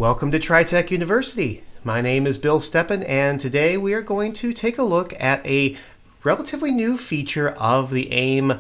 Welcome to TriTech University. My name is Bill Steppen, and today we are going to take a look at a relatively new feature of the AIM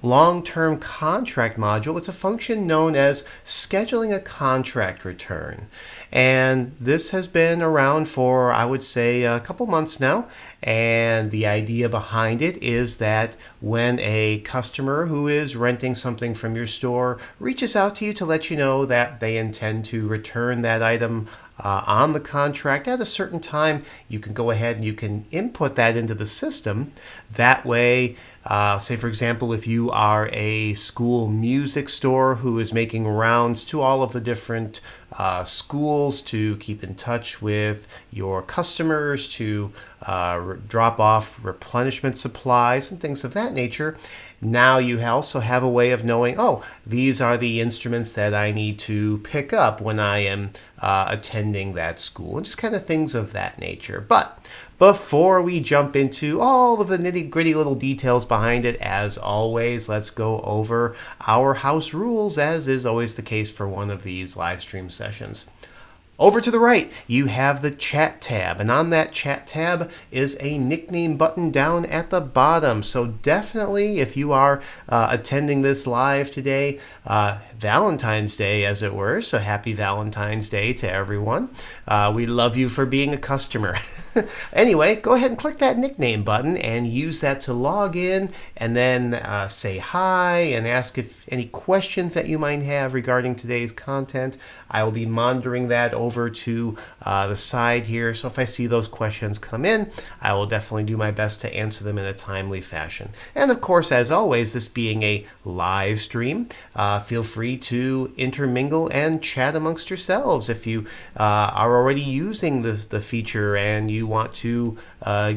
long-term contract module. It's a function known as scheduling a contract return. And this has been around for, I would say, a couple months now. And the idea behind it is that when a customer who is renting something from your store reaches out to you to let you know that they intend to return that item on the contract at a certain time, you can go ahead and you can input that into the system. That way, say for example, if you are a school music store who is making rounds to all of the different schools to keep in touch with your customers, to drop off replenishment supplies and things of that nature, now you also have a way of knowing, oh, these are the instruments that I need to pick up when I am attending that school, and just kind of things of that nature. But before we jump into all of the nitty-gritty little details behind it, as always, let's go over our house rules, as is always the case for one of these live stream sessions. Over to the right, you have the chat tab, and on that chat tab is a nickname button down at the bottom. So definitely, if you are attending this live today, Valentine's Day, as it were, so happy Valentine's Day to everyone. We love you for being a customer. Anyway, go ahead and click that nickname button and use that to log in, and then say hi and ask if any questions that you might have regarding today's content. I will be monitoring that over to the side here, so if I see those questions come in, I will definitely do my best to answer them in a timely fashion. And of course, as always, this being a live stream, feel free to intermingle and chat amongst yourselves. If you are already using the feature and you want to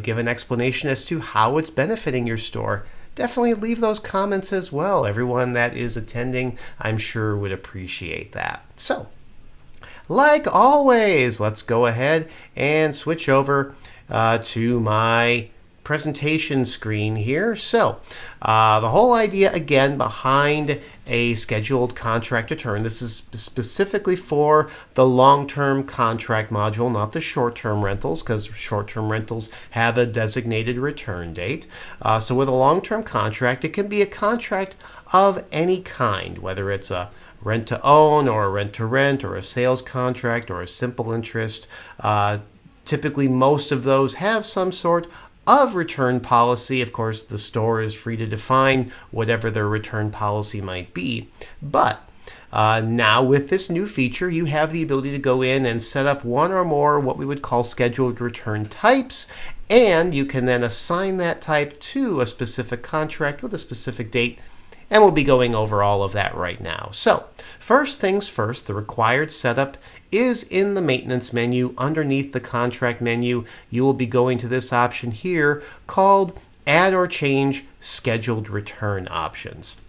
give an explanation as to how it's benefiting your store, definitely leave those comments as well. Everyone that is attending, I'm sure, would appreciate that. So, like always, let's go ahead and switch over to my presentation screen here. So the whole idea again behind a scheduled contract return, this is specifically for the long-term contract module, not the short-term rentals, because short-term rentals have a designated return date. So with a long-term contract, it can be a contract of any kind, whether it's a rent-to-own or a rent-to-rent or a sales contract or a simple interest. Typically, most of those have some sort of return policy. Of course, the store is free to define whatever their return policy might be. But now with this new feature, you have the ability to go in and set up one or more what we would call scheduled return types, and you can then assign that type to a specific contract with a specific date. And we'll be going over all of that right now. So, first things first, the required setup is in the maintenance menu. Underneath the contract menu, you will be going to this option here called Add or Change Scheduled Return Options.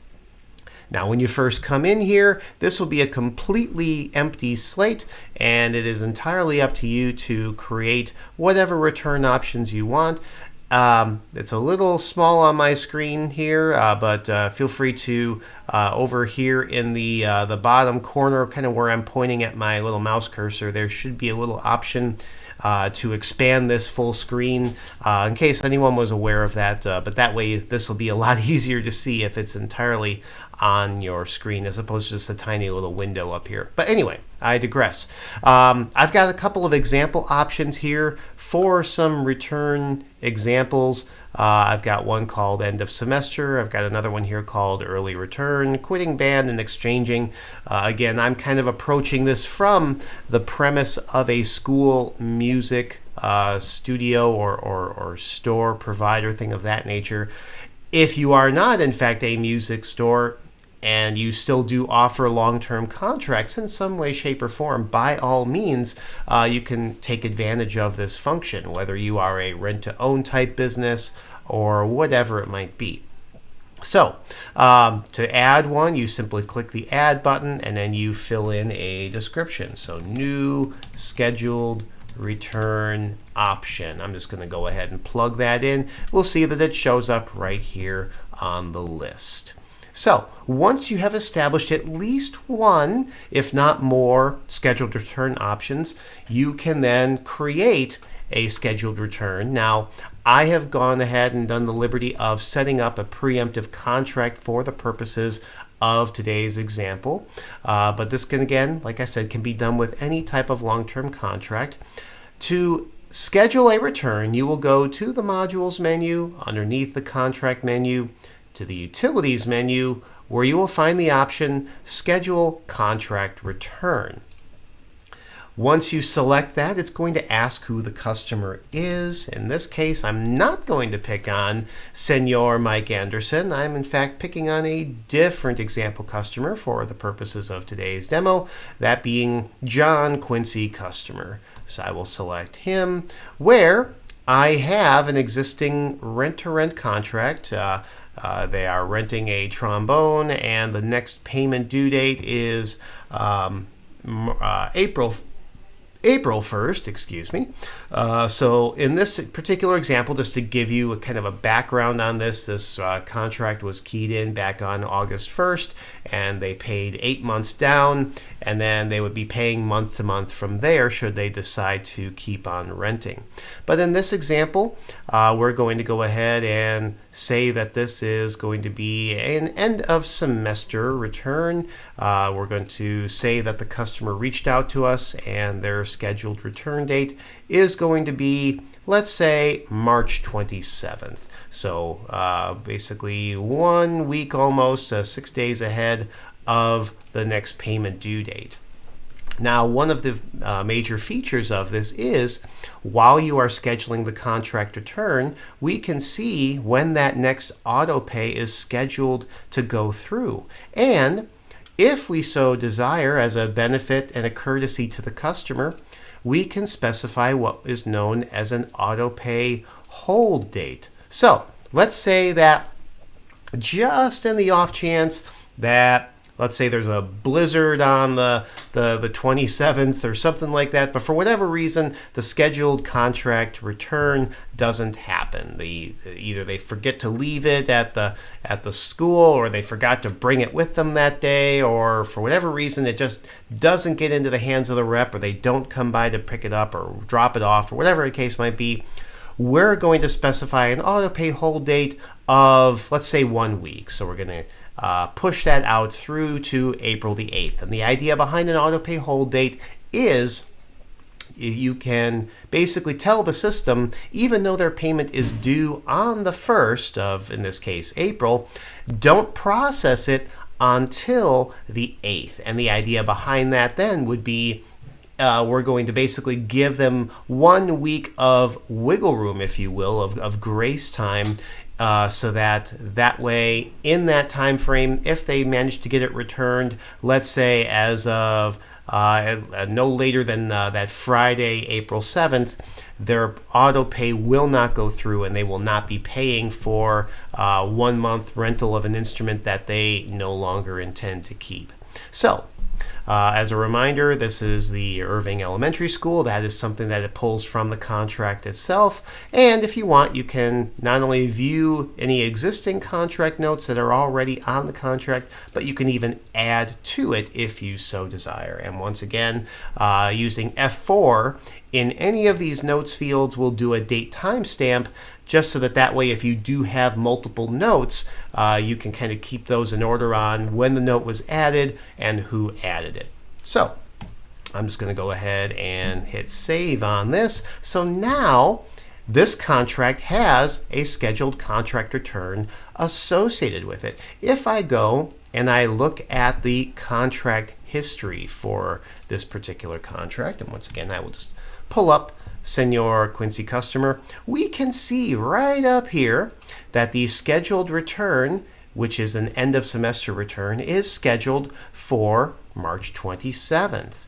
Now, when you first come in here, this will be a completely empty slate, and it is entirely up to you to create whatever return options you want. It's a little small on my screen here, but feel free to, over here in the bottom corner, kind of where I'm pointing at my little mouse cursor, there should be a little option to expand this full screen, in case anyone was aware of that. But that way, this will be a lot easier to see if it's entirely on your screen as opposed to just a tiny little window up here. But anyway, I digress. I've got a couple of example options here for some return examples. I've got one called end of semester. I've got another one here called early return, quitting band, and exchanging. Again, I'm kind of approaching this from the premise of a school music studio or store provider, thing of that nature. If you are not, in fact, a music store, and you still do offer long-term contracts in some way, shape, or form, by all means, you can take advantage of this function, whether you are a rent-to-own type business or whatever it might be. So, to add one, you simply click the Add button, and then you fill in a description. So, new scheduled return option. I'm just going to go ahead and plug that in. We'll see that it shows up right here on the list. So once you have established at least one, if not more, scheduled return options, you can then create a scheduled return. Now, I have gone ahead and done the liberty of setting up a preemptive contract for the purposes of today's example. But this can, again, like I said, can be done with any type of long-term contract. To schedule a return, you will go to the Modules menu, underneath the Contract menu, to the Utilities menu, where you will find the option Schedule Contract Return. Once you select that, it's going to ask who the customer is. In this case, I'm not going to pick on Senor Mike Anderson. I'm in fact picking on a different example customer for the purposes of today's demo, that being John Quincy customer. So I will select him, where I have an existing rent-to-rent contract. They are renting a trombone, and the next payment due date is April 1st, excuse me. So in this particular example, just to give you a kind of a background on this contract was keyed in back on August 1st, and they paid 8 months down, and then they would be paying month to month from there should they decide to keep on renting. But in this example, we're going to go ahead and say that this is going to be an end of semester return. We're going to say that the customer reached out to us and their scheduled return date is going to be, let's say, March 27th. So basically 1 week almost, 6 days ahead of the next payment due date. Now, one of the major features of this is while you are scheduling the contract return, we can see when that next auto pay is scheduled to go through. And if we so desire, as a benefit and a courtesy to the customer, we can specify what is known as an auto pay hold date. So let's say that just in the off chance that, let's say there's a blizzard on the 27th or something like that, but for whatever reason, the scheduled contract return doesn't happen. Either they forget to leave it at the school, or they forgot to bring it with them that day, or for whatever reason, it just doesn't get into the hands of the rep, or they don't come by to pick it up or drop it off, or whatever the case might be. We're going to specify an auto pay hold date of, let's say, 1 week. So we're going to push that out through to April the 8th. And the idea behind an auto pay hold date is you can basically tell the system, even though their payment is due on the 1st of, in this case, April, don't process it until the 8th. And the idea behind that then would be we're going to basically give them 1 week of wiggle room, if you will, of grace time, so that way, in that time frame, if they manage to get it returned, let's say as of no later than that Friday, April 7th, their auto pay will not go through, and they will not be paying for 1 month rental of an instrument that they no longer intend to keep. So, as a reminder, this is the Irving Elementary School. That is something that it pulls from the contract itself. And if you want, you can not only view any existing contract notes that are already on the contract, but you can even add to it if you so desire. And once again, using F4 in any of these notes fields, we'll do a date timestamp, just so that way, if you do have multiple notes, you can kind of keep those in order on when the note was added and who added it. So I'm just going to go ahead and hit save on this. So now this contract has a scheduled contract return associated with it. If I go and I look at the contract history for this particular contract, and once again, I will just pull up Senor Quincy customer, we can see right up here that the scheduled return, which is an end of semester return, is scheduled for March 27th.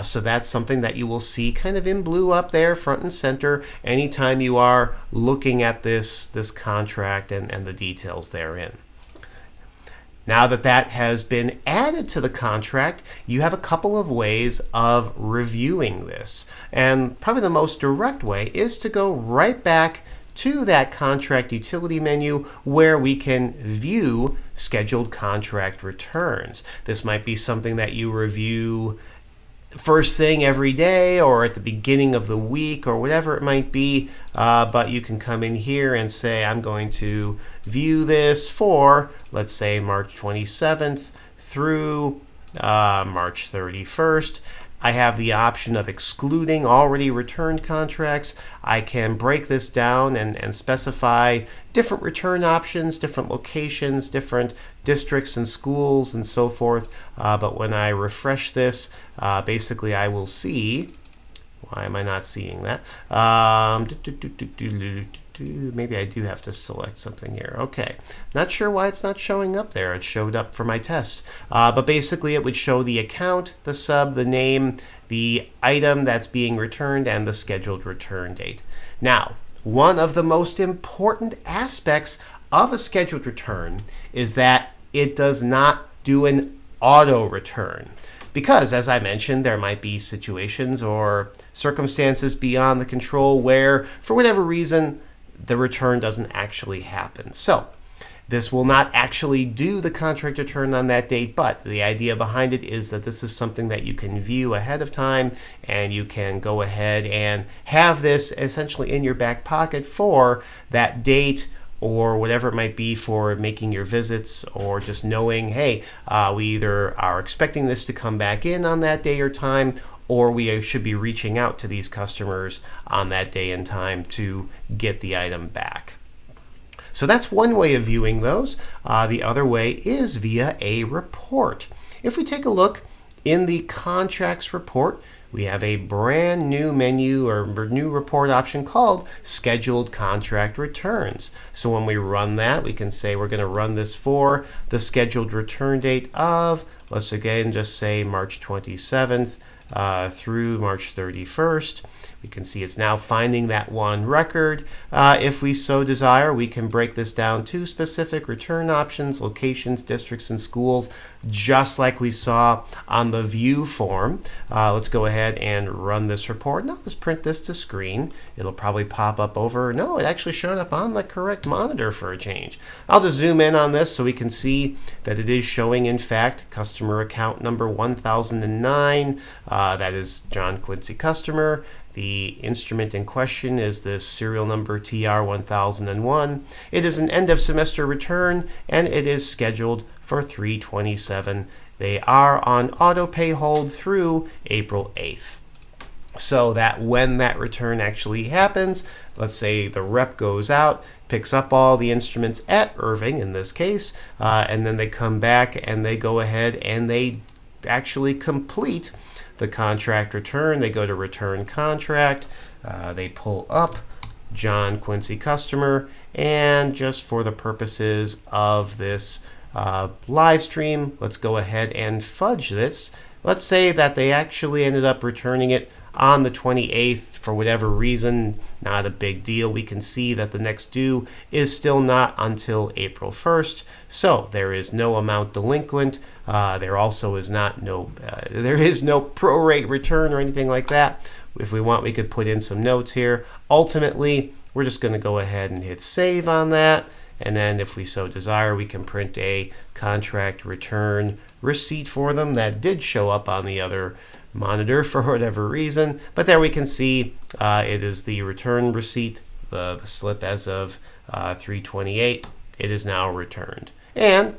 So that's something that you will see kind of in blue up there, front and center, anytime you are looking at this contract and the details therein. Now that has been added to the contract, you have a couple of ways of reviewing this. And probably the most direct way is to go right back to that contract utility menu where we can view scheduled contract returns. This might be something that you review first thing every day or at the beginning of the week or whatever it might be, but you can come in here and say, I'm going to view this for, let's say, March 27th through March 31st. I have the option of excluding already returned contracts. I can break this down and specify different return options, different locations, different districts and schools and so forth. But when I refresh this, basically I will see, why am I not seeing that? Maybe I do have to select something here. Okay, not sure why it's not showing up there. It showed up for my test. But basically it would show the account, the sub, the name, the item that's being returned, and the scheduled return date. Now, one of the most important aspects of a scheduled return is that it does not do an auto return. Because, as I mentioned, there might be situations or circumstances beyond the control where, for whatever reason, the return doesn't actually happen. So this will not actually do the contract return on that date, but the idea behind it is that this is something that you can view ahead of time, and you can go ahead and have this essentially in your back pocket for that date or whatever it might be for making your visits, or just knowing, hey, we either are expecting this to come back in on that day or time, or we should be reaching out to these customers on that day and time to get the item back. So that's one way of viewing those. The other way is via a report. If we take a look in the contracts report, we have a brand new menu or new report option called Scheduled Contract Returns. So when we run that, we can say we're going to run this for the scheduled return date of, let's again just say March 27th. Through March 31st. We can see it's now finding that one record. If we so desire, we can break this down to specific return options, locations, districts, and schools, just like we saw on the view form. Let's go ahead and run this report. Now let's print this to screen. It'll probably pop up over, no, it actually showed up on the correct monitor for a change. I'll just zoom in on this so we can see that it is showing, in fact, customer account number 1009. That is John Quincy customer. The instrument in question is this serial number TR1001. It is an end of semester return, and it is scheduled for 3/27. They are on auto pay hold through April 8th. So that when that return actually happens, let's say the rep goes out, picks up all the instruments at Irving in this case, and then they come back and they go ahead and they actually complete the contract return. They go to return contract, they pull up John Quincy customer, and just for the purposes of this live stream, let's go ahead and fudge this. Let's say that they actually ended up returning it on the 28th for whatever reason. Not a big deal. We can see that the next due is still not until April 1st, so there is no amount delinquent. There also is there is no prorate return or anything like that. If we want, we could put in some notes here. Ultimately, we're just going to go ahead and hit save on that, and then if we so desire, we can print a contract return receipt for them. That did show up on the other monitor for whatever reason, but there we can see it is the return receipt, the slip as of 3/28. It is now returned. And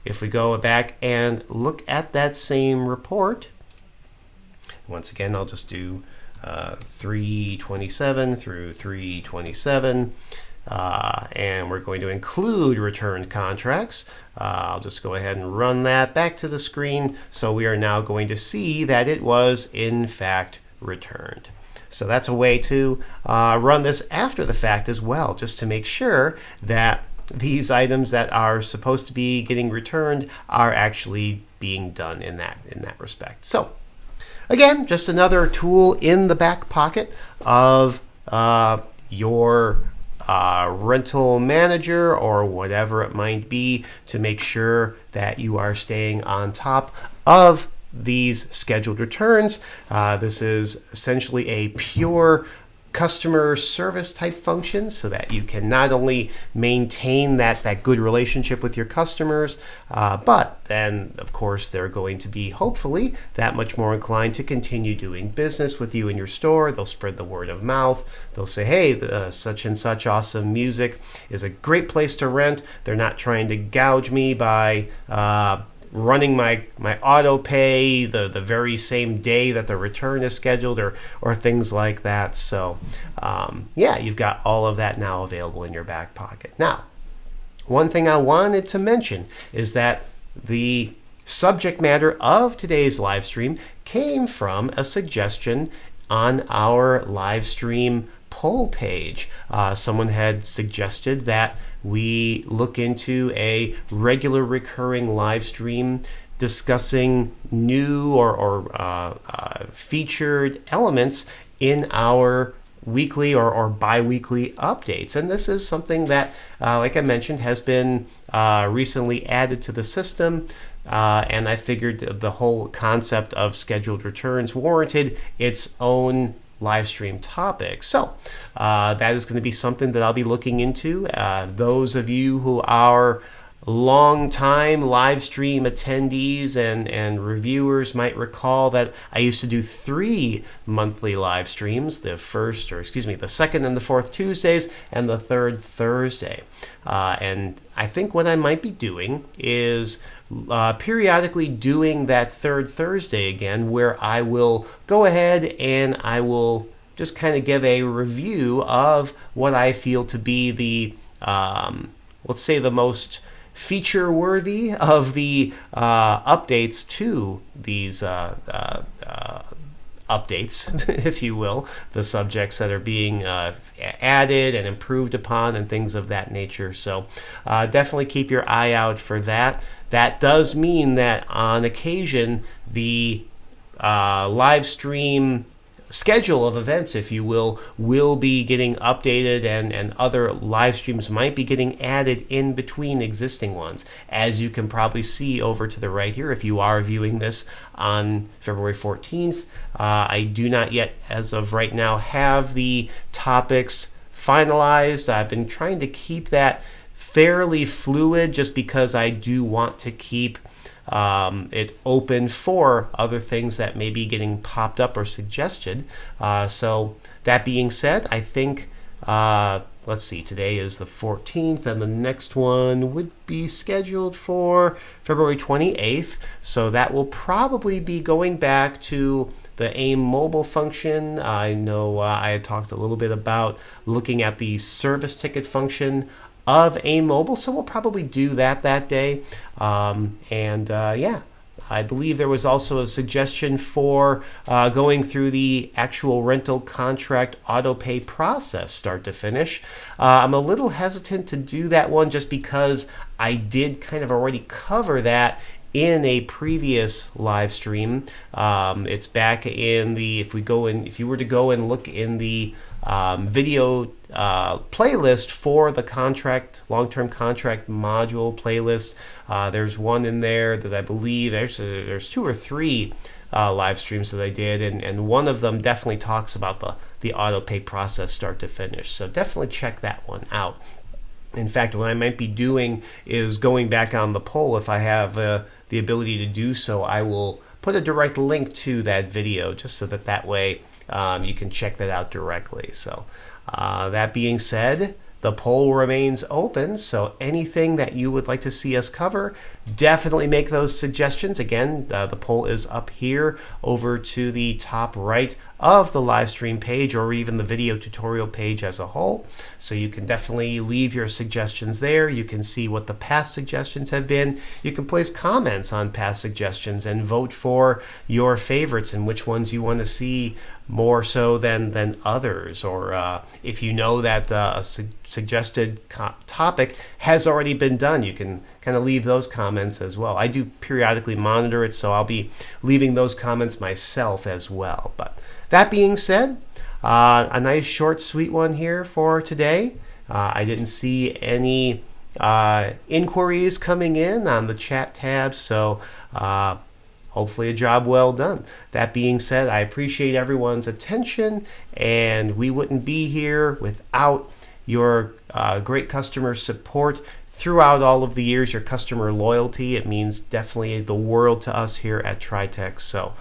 if we go back and look at that same report, once again, I'll just do 3/27 through 3/27. And we're going to include returned contracts. I'll just go ahead and run that back to the screen. So we are now going to see that it was in fact returned. So that's a way to run this after the fact as well, just to make sure that these items that are supposed to be getting returned are actually being done in that respect. So again, just another tool in the back pocket of your rental manager or whatever it might be, to make sure that you are staying on top of these scheduled returns. This is essentially a pure customer service type functions so that you can not only maintain that good relationship with your customers, but then, of course, they're going to be hopefully that much more inclined to continue doing business with you in your store. They'll spread the word of mouth. They'll say, hey, such and such awesome music is a great place to rent. They're not trying to gouge me by running my auto pay the very same day that the return is scheduled, or things like that. So you've got all of that now available in your back pocket. Now, one thing I wanted to mention is that the subject matter of today's live stream came from a suggestion on our live stream poll page. Someone had suggested that we look into a regular recurring live stream discussing new or featured elements in our weekly or bi-weekly updates. And this is something that, like I mentioned, has been recently added to the system. And I figured the whole concept of scheduled returns warranted its own live stream topic. So that is going to be something that I'll be looking into. Those of you who are long-time live stream attendees and reviewers might recall that I used to do 3 monthly live streams, the second and the fourth Tuesdays and the third Thursday. And I think what I might be doing is periodically doing that third Thursday again, where I will go ahead and I will just kind of give a review of what I feel to be the, let's say, the most feature worthy of the updates to these updates, if you will, the subjects that are being added and improved upon and things of that nature. So definitely keep your eye out for that. That does mean that on occasion the live stream schedule of events, if you will be getting updated, and other live streams might be getting added in between existing ones. As you can probably see over to the right here, if you are viewing this on February 14th, I do not yet, as of right now, have the topics finalized. I've been trying to keep that fairly fluid just because I do want to keep it open for other things that may be getting popped up or suggested. So that being said, I think, let's see, today is the 14th, and the next one would be scheduled for February 28th. So that will probably be going back to the AIM mobile function. I know I had talked a little bit about looking at the service ticket function of AIM mobile, so we'll probably do that day. I believe there was also a suggestion for going through the actual rental contract auto pay process start to finish. I'm a little hesitant to do that one just because I did kind of already cover that in a previous live stream. It's back in the, if you were to go and look in the video playlist for the long-term contract module playlist, there's one in there that I believe there's 2 or 3 live streams that I did, and one of them definitely talks about the auto pay process start to finish. So definitely check that one out. In fact, what I might be doing is going back on the poll. If I have the ability to do so, I will put a direct link to that video just so that way you can check that out directly. So that being said, the poll remains open, so anything that you would like to see us cover, definitely make those suggestions. Again, the poll is up here over to the top right of the live stream page, or even the video tutorial page as a whole. So you can definitely leave your suggestions there. You can see what the past suggestions have been. You can place comments on past suggestions and vote for your favorites and which ones you want to see more so than others, or if you know that a suggested topic has already been done, you can kind of leave those comments as well. I do periodically monitor it, so I'll be leaving those comments myself as well. But that being said, a nice short sweet one here for today. I didn't see any inquiries coming in on the chat tab, so hopefully a job well done. That being said, I appreciate everyone's attention, and we wouldn't be here without your great customer support throughout all of the years, your customer loyalty. It means definitely the world to us here at TriTech. So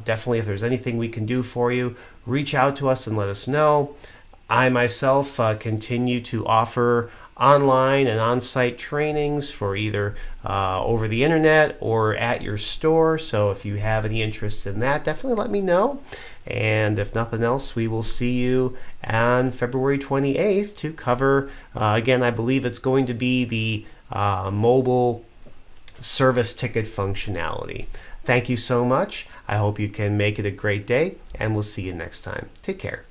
definitely, if there's anything we can do for you, reach out to us and let us know. I myself continue to offer online and on-site trainings for either over the internet or at your store. So if you have any interest in that, definitely let me know. And if nothing else, we will see you on February 28th to cover, again, I believe it's going to be the mobile service ticket functionality. Thank you so much. I hope you can make it a great day, and we'll see you next time. Take care.